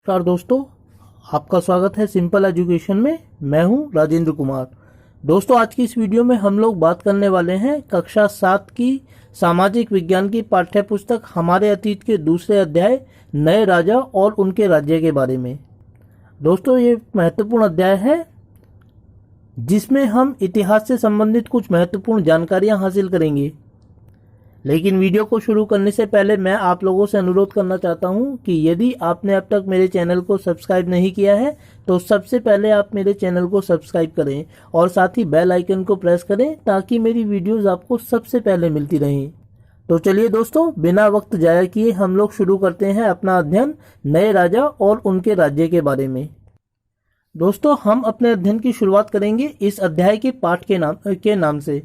नमस्कार दोस्तों, आपका स्वागत है सिंपल एजुकेशन में। मैं हूं राजेंद्र कुमार। दोस्तों, आज की इस वीडियो में हम लोग बात करने वाले हैं कक्षा 7 की सामाजिक विज्ञान की पाठ्य पुस्तक हमारे अतीत के दूसरे अध्याय नए राजा और उनके राज्य के बारे में। दोस्तों, ये महत्वपूर्ण अध्याय है जिसमें हम इतिहास से संबंधित कुछ महत्वपूर्ण जानकारियां हासिल करेंगे। लेकिन वीडियो को शुरू करने से पहले मैं आप लोगों से अनुरोध करना चाहता हूं कि यदि आपने अब तक मेरे चैनल को सब्सक्राइब नहीं किया है तो सबसे पहले आप मेरे चैनल को सब्सक्राइब करें और साथ ही बेल आइकन को प्रेस करें ताकि मेरी वीडियोस आपको सबसे पहले मिलती रहें। तो चलिए दोस्तों, बिना वक्त जाया किए हम लोग शुरू करते हैं अपना अध्ययन नए राजा और उनके राज्य के बारे में। दोस्तों, हम अपने अध्ययन की शुरुआत करेंगे इस अध्याय के पाठ के नाम से।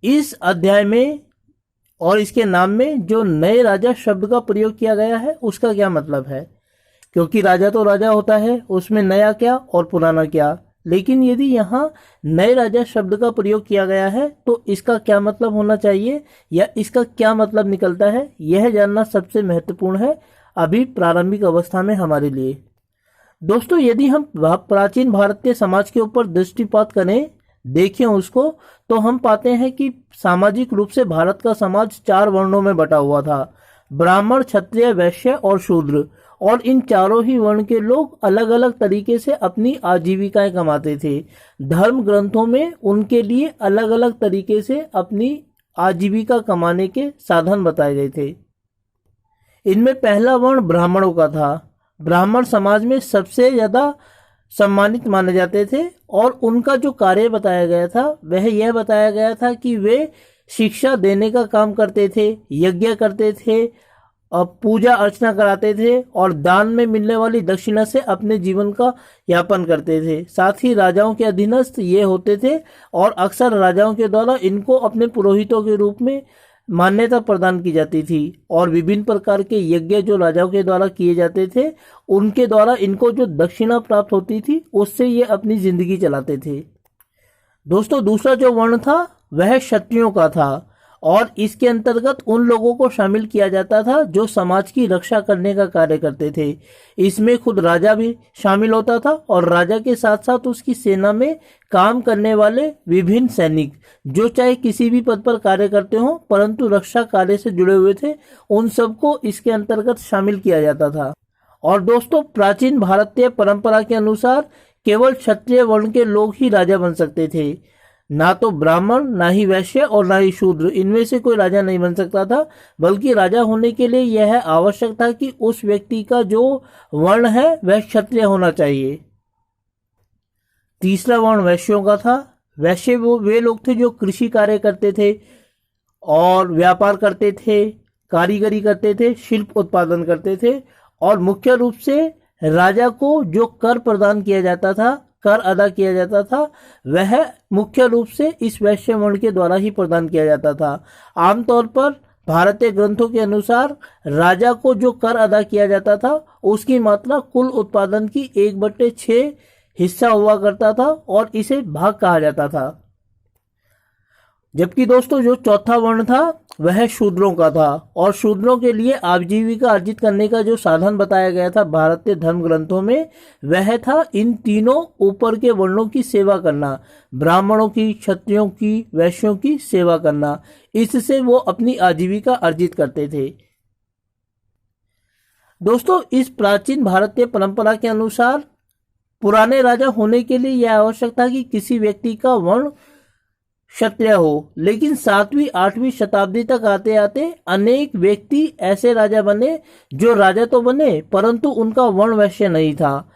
इस अध्याय में और इसके नाम में जो नए राजा शब्द का प्रयोग किया गया है उसका क्या मतलब है, क्योंकि राजा तो राजा होता है, उसमें नया क्या और पुराना क्या। लेकिन यदि यहाँ नए राजा शब्द का प्रयोग किया गया है तो इसका क्या मतलब होना चाहिए या इसका क्या मतलब निकलता है, यह जानना सबसे महत्वपूर्ण है अभी प्रारंभिक अवस्था में हमारे लिए। दोस्तों, यदि हम प्राचीन भारतीय समाज के ऊपर दृष्टिपात करें, देखें उसको, तो हम पाते हैं कि सामाजिक रूप से भारत का समाज 4 वर्णों में बटा हुआ था: ब्राह्मण, क्षत्रिय, वैश्य और शूद्र। और इन चारों ही वर्ण के लोग अलग अलग तरीके से अपनी आजीविकाएं कमाते थे। धर्म ग्रंथों में उनके लिए अलग अलग तरीके से अपनी आजीविका कमाने के साधन बताए गए थे। इनमें पहला वर्ण ब्राह्मणों का था। ब्राह्मण समाज में सबसे ज्यादा सम्मानित माने जाते थे और उनका जो कार्य बताया गया था वह यह बताया गया था कि वे शिक्षा देने का काम करते थे, यज्ञ करते थे, पूजा अर्चना कराते थे और दान में मिलने वाली दक्षिणा से अपने जीवन का यापन करते थे। साथ ही राजाओं के अधीनस्थ ये होते थे और अक्सर राजाओं के द्वारा इनको अपने पुरोहितों के रूप में मान्यता प्रदान की जाती थी और विभिन्न प्रकार के यज्ञ जो राजाओं के द्वारा किए जाते थे उनके द्वारा इनको जो दक्षिणा प्राप्त होती थी उससे ये अपनी जिंदगी चलाते थे। दोस्तों, दूसरा जो वर्ण था वह क्षत्रियों का था और इसके अंतर्गत उन लोगों को शामिल किया जाता था जो समाज की रक्षा करने का कार्य करते थे। इसमें खुद राजा भी शामिल होता था और राजा के साथ साथ उसकी सेना में काम करने वाले विभिन्न सैनिक जो चाहे किसी भी पद पर कार्य करते हो परंतु रक्षा कार्य से जुड़े हुए थे, उन सबको इसके अंतर्गत शामिल किया जाता था। और दोस्तों, प्राचीन भारतीय परंपरा के अनुसार केवल क्षत्रिय वर्ण के लोग ही राजा बन सकते थे। ना तो ब्राह्मण, ना ही वैश्य और ना ही शूद्र, इनमें से कोई राजा नहीं बन सकता था। बल्कि राजा होने के लिए यह आवश्यक था कि उस व्यक्ति का जो वर्ण है वह क्षत्रिय होना चाहिए। तीसरा वर्ण वैश्यों का था। वैश्य वे लोग थे जो कृषि कार्य करते थे और व्यापार करते थे, कारीगरी करते थे, शिल्प उत्पादन करते थे और मुख्य रूप से राजा को जो कर प्रदान किया जाता था, कर अदा किया जाता था, वह मुख्य रूप से इस वैश्य वर्ण के द्वारा ही प्रदान किया जाता था। आमतौर पर भारतीय ग्रंथों के अनुसार राजा को जो कर अदा किया जाता था उसकी मात्रा कुल उत्पादन की 1/6 हिस्सा हुआ करता था और इसे भाग कहा जाता था। जबकि दोस्तों, जो चौथा वर्ण था वह शूद्रों का था और शूद्रों के लिए आजीविका अर्जित करने का जो साधन बताया गया था भारतीय धर्म ग्रंथों में वह था इन तीनों ऊपर के वर्णों की सेवा करना: ब्राह्मणों की, क्षत्रियों की, वैश्यों की सेवा करना। इससे वो अपनी आजीविका अर्जित करते थे। दोस्तों, इस प्राचीन भारतीय परंपरा के अनुसार पुराने राजा होने के लिए यह आवश्यक था कि किसी व्यक्ति का वर्ण क्षत्रिय हो। लेकिन 7वीं 8वीं शताब्दी तक आते आते अनेक व्यक्ति ऐसे राजा बने जो राजा तो बने परंतु उनका वर्ण वैश्य नहीं था,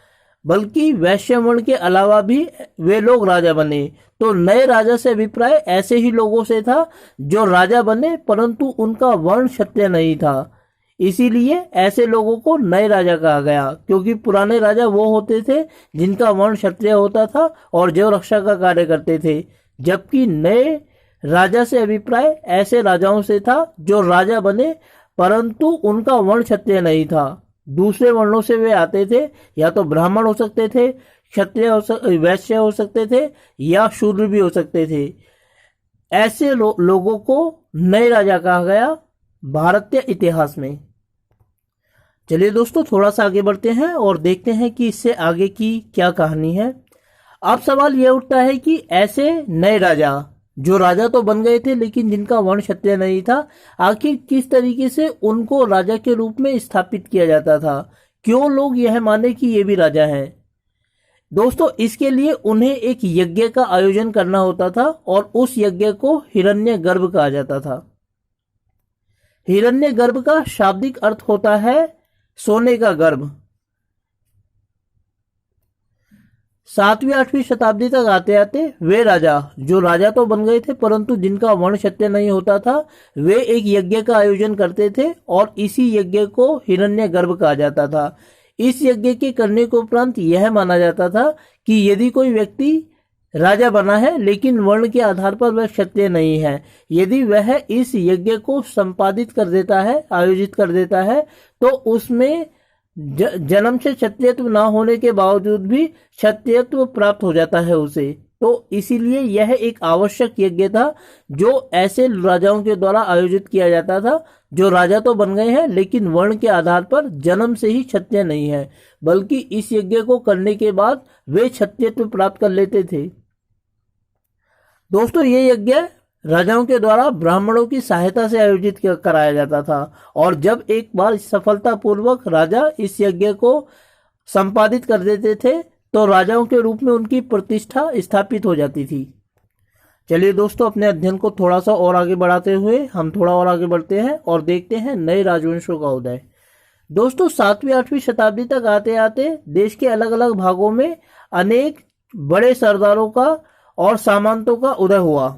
बल्कि वैश्य वर्ण के अलावा भी वे लोग राजा बने। तो नए राजा से अभिप्राय ऐसे ही लोगों से था जो राजा बने परंतु उनका वर्ण क्षत्रिय नहीं था। इसीलिए ऐसे लोगों को नए राजा कहा गया, क्योंकि पुराने राजा वो होते थे जिनका वर्ण क्षत्रिय होता था और जो रक्षा का कार्य करते थे, जबकि नए राजा से अभिप्राय ऐसे राजाओं से था जो राजा बने परंतु उनका वर्ण क्षत्रिय नहीं था। दूसरे वर्णों से वे आते थे, या तो ब्राह्मण हो सकते थे, क्षत्रिय वैश्य हो सकते थे या शूद्र भी हो सकते थे। ऐसे लोगों को नए राजा कहा गया भारतीय इतिहास में। चलिए दोस्तों, थोड़ा सा आगे बढ़ते हैं और देखते हैं कि इससे आगे की क्या कहानी है। अब सवाल यह उठता है कि ऐसे नए राजा, जो राजा तो बन गए थे लेकिन जिनका वर्ण क्षत्रिय नहीं था, आखिर किस तरीके से उनको राजा के रूप में स्थापित किया जाता था? क्यों लोग यह माने कि ये भी राजा हैं? दोस्तों, इसके लिए उन्हें एक यज्ञ का आयोजन करना होता था और उस यज्ञ को हिरण्यगर्भ कहा जाता था। हिरण्यगर्भ का शाब्दिक अर्थ होता है सोने का गर्भ। 7वीं 8वीं शताब्दी तक आते आते वे राजा, जो राजा तो बन गए थे परंतु जिनका वर्ण क्षत्रिय नहीं होता था, वे एक यज्ञ का आयोजन करते थे और इसी यज्ञ को हिरण्यगर्भ कहा जाता था। इस यज्ञ के करने के उपरांत यह माना जाता था कि यदि कोई व्यक्ति राजा बना है लेकिन वर्ण के आधार पर वह क्षत्रिय नहीं है, यदि वह इस यज्ञ को संपादित कर देता है, आयोजित कर देता है, तो उसमें जन्म से क्षत्रियत्व न होने के बावजूद भी क्षत्रियत्व प्राप्त हो जाता है उसे। तो इसीलिए यह एक आवश्यक यज्ञ था जो ऐसे राजाओं के द्वारा आयोजित किया जाता था जो राजा तो बन गए हैं लेकिन वर्ण के आधार पर जन्म से ही क्षत्रिय नहीं है, बल्कि इस यज्ञ को करने के बाद वे क्षत्रियत्व प्राप्त कर लेते थे। दोस्तों, ये यज्ञ राजाओं के द्वारा ब्राह्मणों की सहायता से आयोजित कराया जाता था और जब एक बार सफलतापूर्वक राजा इस यज्ञ को संपादित कर देते थे तो राजाओं के रूप में उनकी प्रतिष्ठा स्थापित हो जाती थी। चलिए दोस्तों, अपने अध्ययन को थोड़ा सा और आगे बढ़ाते हुए हम थोड़ा और आगे बढ़ते हैं और देखते हैं नए राजवंशों का उदय। दोस्तों, 7वीं 8वीं शताब्दी तक आते आते देश के अलग अलग भागों में अनेक बड़े सरदारों का और सामंतों का उदय हुआ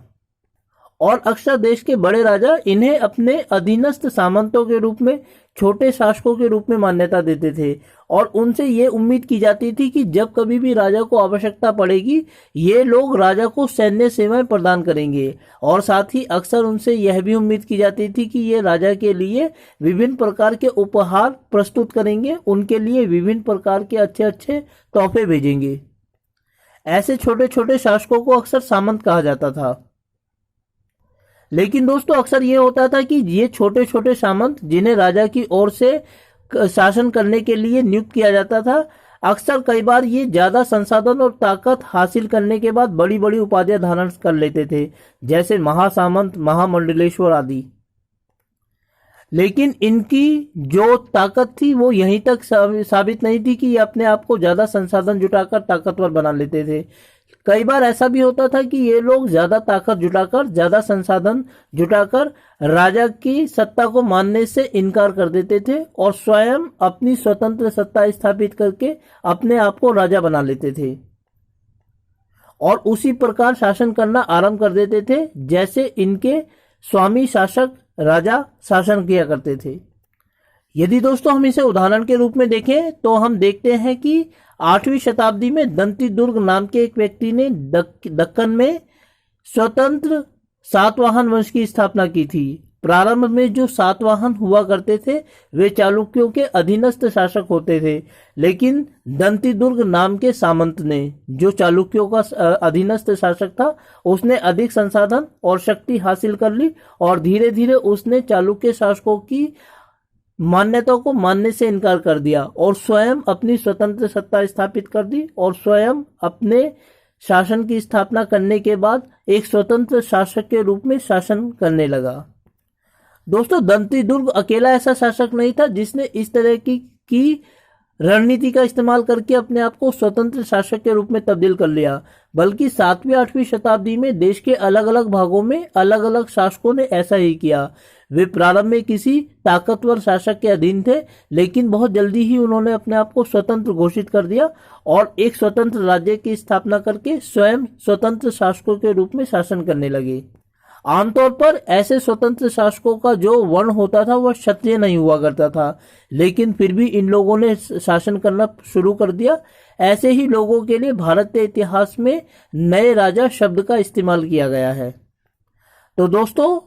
और अक्सर देश के बड़े राजा इन्हें अपने अधीनस्थ सामंतों के रूप में, छोटे शासकों के रूप में मान्यता देते थे और उनसे ये उम्मीद की जाती थी कि जब कभी भी राजा को आवश्यकता पड़ेगी ये लोग राजा को सैन्य सेवाएं प्रदान करेंगे और साथ ही अक्सर उनसे यह भी उम्मीद की जाती थी कि ये राजा के लिए विभिन्न प्रकार के उपहार प्रस्तुत करेंगे, उनके लिए विभिन्न प्रकार के अच्छे अच्छे तोहफे भेजेंगे। ऐसे छोटे छोटे शासकों को अक्सर सामंत कहा जाता था। लेकिन दोस्तों, अक्सर ये होता था कि ये छोटे छोटे सामंत जिन्हें राजा की ओर से शासन करने के लिए नियुक्त किया जाता था, अक्सर कई बार ये ज्यादा संसाधन और ताकत हासिल करने के बाद बड़ी बड़ी उपाधियां धारण कर लेते थे, जैसे महासामंत, महामंडलेश्वर आदि। लेकिन इनकी जो ताकत थी वो यहीं तक साबित नहीं थी कि ये अपने आप को ज्यादा संसाधन जुटाकर ताकतवर बना लेते थे। कई बार ऐसा भी होता था कि ये लोग ज्यादा ताकत जुटाकर, ज्यादा संसाधन जुटाकर राजा की सत्ता को मानने से इनकार कर देते थे और स्वयं अपनी स्वतंत्र सत्ता स्थापित करके अपने आप को राजा बना लेते थे और उसी प्रकार शासन करना आरंभ कर देते थे जैसे इनके स्वामी शासक राजा शासन किया करते थे। यदि दोस्तों हम इसे उदाहरण के रूप में देखें तो हम देखते हैं कि 8वीं शताब्दी में दंती दुर्ग नाम के एक व्यक्ति ने दक्कन में स्वतंत्र सातवाहन वंश की स्थापना की थी। प्रारंभ में जो सातवाहन हुआ करते थे वे चालुक्यों के अधीनस्थ शासक होते थे, लेकिन दंती दुर्ग नाम के सामंत ने, जो चालुक्यों का अधीनस्थ शासक था, उसने अधिक संसाधन और शक्ति हासिल कर ली और धीरे धीरे उसने चालुक्य शासकों की मान्यता को मानने से इनकार कर दिया और स्वयं अपनी स्वतंत्र सत्ता स्थापित कर दी और स्वयं अपने शासन की स्थापना करने के बाद एक स्वतंत्र शासक के रूप में शासन करने लगा। दोस्तों, दंती दुर्ग अकेला ऐसा शासक नहीं था जिसने इस तरह की रणनीति का इस्तेमाल करके अपने आप को स्वतंत्र शासक के रूप में तब्दील कर लिया, बल्कि 7वीं 8वीं शताब्दी में देश के अलग अलग भागों में अलग अलग शासकों ने ऐसा ही किया। वे प्रारंभ में किसी ताकतवर शासक के अधीन थे, लेकिन बहुत जल्दी ही उन्होंने अपने आप को स्वतंत्र घोषित कर दिया और एक स्वतंत्र राज्य की स्थापना करके स्वयं स्वतंत्र शासकों के रूप में शासन करने लगे। आमतौर पर ऐसे स्वतंत्र शासकों का जो वर्ण होता था वह क्षत्रिय नहीं हुआ करता था, लेकिन फिर भी इन लोगों ने शासन करना शुरू कर दिया। ऐसे ही लोगों के लिए भारत के इतिहास में नए राजा शब्द का इस्तेमाल किया गया है। तो दोस्तों,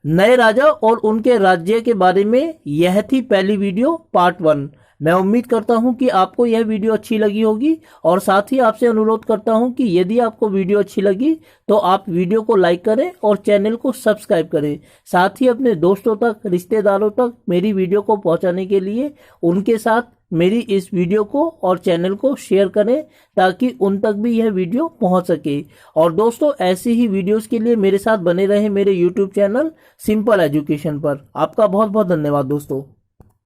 नए राजा और उनके राज्य के बारे में यह थी पहली वीडियो पार्ट 1। मैं उम्मीद करता हूं कि आपको यह वीडियो अच्छी लगी होगी और साथ ही आपसे अनुरोध करता हूं कि यदि आपको वीडियो अच्छी लगी तो आप वीडियो को लाइक करें और चैनल को सब्सक्राइब करें। साथ ही अपने दोस्तों तक, रिश्तेदारों तक मेरी वीडियो को पहुंचाने के लिए उनके साथ मेरी इस वीडियो को और चैनल को शेयर करें ताकि उन तक भी यह वीडियो पहुंच सके। और दोस्तों, ऐसी ही वीडियोस के लिए मेरे साथ बने रहें मेरे यूट्यूब चैनल सिंपल एजुकेशन पर। आपका बहुत बहुत धन्यवाद दोस्तों।